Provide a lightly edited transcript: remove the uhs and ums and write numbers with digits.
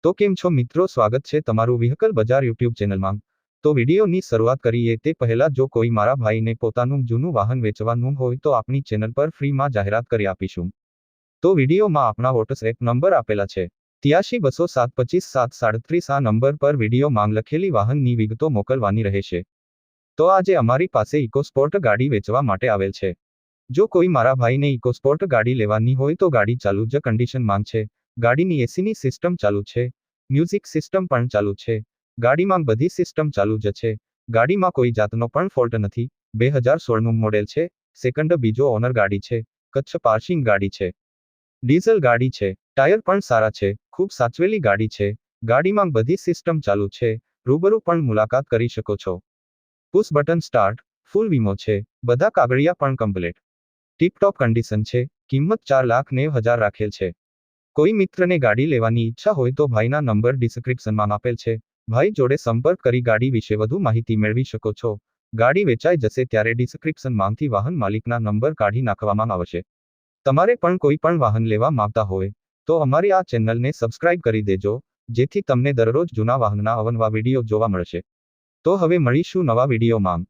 તો કેમ છો મિત્રો, સ્વાગત છે તમારું વ્હીકલ બજાર યુટ્યુબ ચેનલમાં। તો વિડીયોની શરૂઆત કરીએ તે પહેલા જો કોઈ મારા ભાઈને પોતાનું જૂનું વાહન વેચવાનું હોય તો આપણી ચેનલ પર ફ્રીમાં જાહેરાત કરી આપીશું। તો વિડીયોમાં આપણા વોટ્સએપ નંબર આપેલા છે 8320725737 આ નંબર પર વિડીયો માંગ લખેલી વાહનની વિગતો મોકલવાની રહેશે। તો આજે અમારી પાસે ઇકોસ્પોર્ટ ગાડી વેચવા માટે આવેલ છે। જો કોઈ મારા ભાઈને ઇકોસ્પોર્ટ ગાડી લેવાની હોય તો ગાડી ચાલુ જ કન્ડિશનમાં છે। ગાડીની એસીની સિસ્ટમ ચાલુ છે, મ્યુઝિક સિસ્ટમ પણ ચાલુ છે, ગાડીમાં બધી સિસ્ટમ ચાલુ જ છે, ગાડીમાં કોઈ જાતનો પણ ફોલ્ટ નથી। 2016નું મોડેલ છે, સેકન્ડ બીજો ઓનર ગાડી છે, કચ્છ પાર્સિંગ ગાડી છે, ડીઝલ ગાડી છે, ટાયર પણ સારા છે, ખૂબ સાચવેલી ગાડી છે, ગાડીમાં બધી સિસ્ટમ ચાલુ છે, રૂબરૂ પણ મુલાકાત કરી શકો છો। પુશ બટન સ્ટાર્ટ, ફૂલ વીમો છે, બધા કાગળિયા પણ કમ્પ્લીટ ટીપટોપ કન્ડિશન છે। કિંમત 4,90,000 રાખેલ છે। કોઈ મિત્રને ગાડી લેવાની ઈચ્છા હોય તો ભાઈના નંબર ડિસ્ક્રિપ્શનમાં આપેલ છે, ભાઈ જોડે સંપર્ક કરી ગાડી વિશે વધુ માહિતી મેળવી શકો છો। ગાડી વેચાઈ જશે ત્યારે ડિસ્ક્રિપ્શનમાંથી વાહન માલિકના નંબર કાઢી નાખવામાં આવશે। તમારે પણ કોઈ પણ વાહન લેવા માંગતા હોય તો અમારી આ ચેનલને સબસ્ક્રાઇબ કરી દેજો, જેથી તમને દરરોજ જૂના વાહનના અવનવા વિડીયો જોવા મળશે। તો હવે મળીશું નવા વિડીયોમાં।